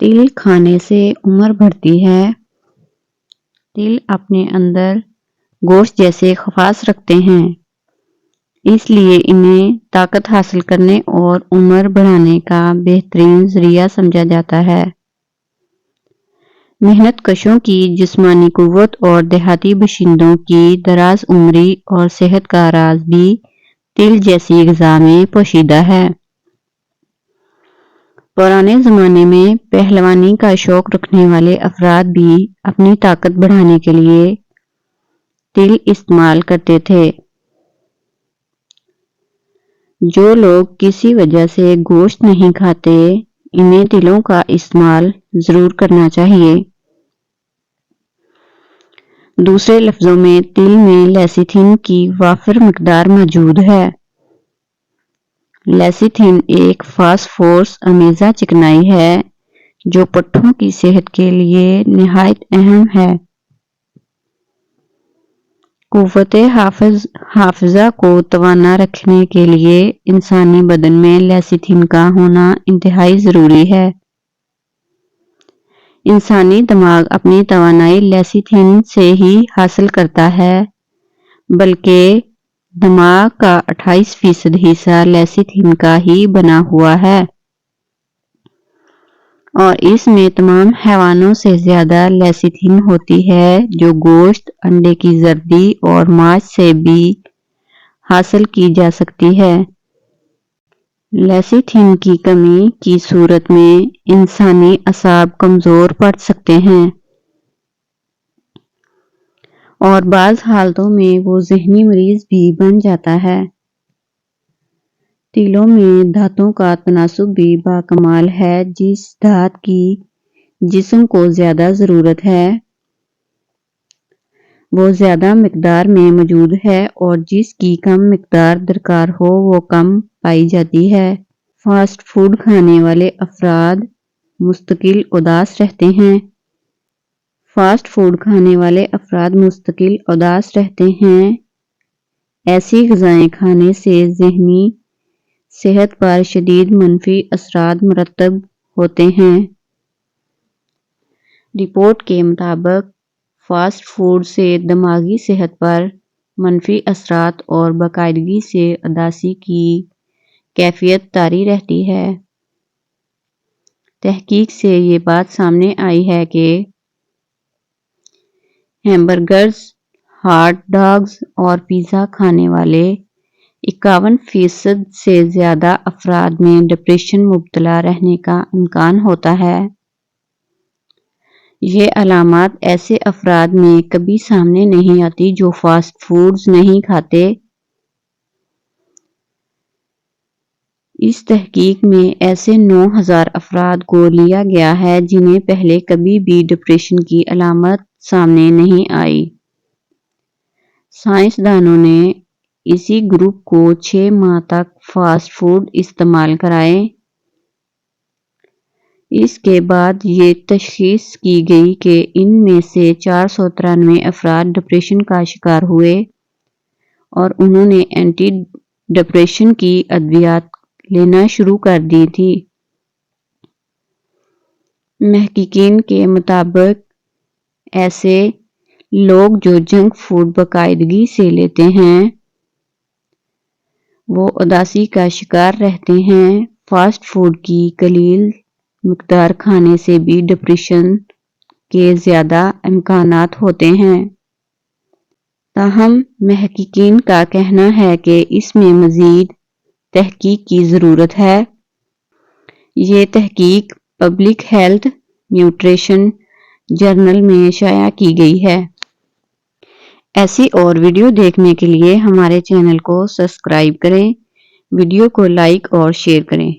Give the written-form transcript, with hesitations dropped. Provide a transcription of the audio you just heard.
تل کھانے سے عمر بڑھتی ہے۔ تل اپنے اندر گوشت جیسے خواص رکھتے ہیں، اس لیے انہیں طاقت حاصل کرنے اور عمر بڑھانے کا بہترین ذریعہ سمجھا جاتا ہے۔ محنت کشوں کی جسمانی قوت اور دیہاتی باشندوں کی دراز عمری اور صحت کا راز بھی تل جیسی غذا میں پوشیدہ ہے۔ پرانے زمانے میں پہلوانی کا شوق رکھنے والے افراد بھی اپنی طاقت بڑھانے کے لیے تل استعمال کرتے تھے۔ جو لوگ کسی وجہ سے گوشت نہیں کھاتے، انہیں تلوں کا استعمال ضرور کرنا چاہیے۔ دوسرے لفظوں میں تل میں لیسیتھین کی وافر مقدار موجود ہے۔ لیسیتھین ایک فاسفورس آمیزہ چکنائی ہے جو پٹھوں کی صحت کے لیے نہایت اہم ہے۔ قوت حافظہ کو توانا رکھنے کے لیے انسانی بدن میں لیسیتھین کا ہونا انتہائی ضروری ہے۔ انسانی دماغ اپنی توانائی لیسیتھین سے ہی حاصل کرتا ہے، بلکہ دماغ کا 28% حصہ لیسیتھین کا ہی بنا ہوا ہے اور اس میں تمام حیوانوں سے زیادہ لیسیتھین ہوتی ہے جو گوشت، انڈے کی زردی اور ماش سے بھی حاصل کی جا سکتی ہے۔ لیسیتھین کی کمی کی صورت میں انسانی اعصاب کمزور پڑ سکتے ہیں اور بعض حالتوں میں وہ ذہنی مریض بھی بن جاتا ہے۔ تلوں میں دھاتوں کا تناسب بھی باکمال ہے۔ جس دھات کی جسم کو زیادہ ضرورت ہے وہ زیادہ مقدار میں موجود ہے اور جس کی کم مقدار درکار ہو وہ کم پائی جاتی ہے۔ فاسٹ فوڈ کھانے والے افراد مستقل اداس رہتے ہیں۔ فاسٹ فوڈ کھانے والے افراد مستقل اداس رہتے ہیں۔ ایسی غذائیں کھانے سے ذہنی صحت پر شدید منفی اثرات مرتب ہوتے ہیں۔ رپورٹ کے مطابق فاسٹ فوڈ سے دماغی صحت پر منفی اثرات اور باقاعدگی سے اداسی کی کیفیت طاری رہتی ہے۔ تحقیق سے یہ بات سامنے آئی ہے کہ ہیمبرگرز، ہاٹ ڈاگز اور پیزا کھانے والے 51% سے زیادہ افراد میں ڈپریشن مبتلا رہنے کا امکان ہوتا ہے۔ یہ علامات ایسے افراد میں کبھی سامنے نہیں آتی جو فاسٹ فوڈز نہیں کھاتے۔ اس تحقیق میں ایسے 9,000 افراد کو لیا گیا ہے جنہیں پہلے کبھی بھی ڈپریشن کی علامت سامنے نہیں آئی۔ سائنسدانوں نے اسی گروپ کو 6 ماہ تک فاسٹ فوڈ استعمال کرائے۔ اس کے بعد یہ تشخیص کی گئی کہ ان میں سے 493 افراد ڈپریشن کا شکار ہوئے اور انہوں نے اینٹی ڈپریشن کی ادویات لینا شروع کر دی تھی۔ محققین کے مطابق ایسے لوگ جو جنک فوڈ باقاعدگی سے لیتے ہیں وہ اداسی کا شکار رہتے ہیں۔ فاسٹ فوڈ کی قلیل مقدار کھانے سے بھی ڈپریشن کے زیادہ امکانات ہوتے ہیں۔ تاہم محققین کا کہنا ہے کہ اس میں مزید تحقیق کی ضرورت ہے۔ یہ تحقیق پبلک ہیلتھ نیوٹریشن جرنل میں شائع کی گئی ہے۔ ایسی اور ویڈیو دیکھنے کے لیے ہمارے چینل کو سبسکرائب کریں، ویڈیو کو لائک اور شیئر کریں۔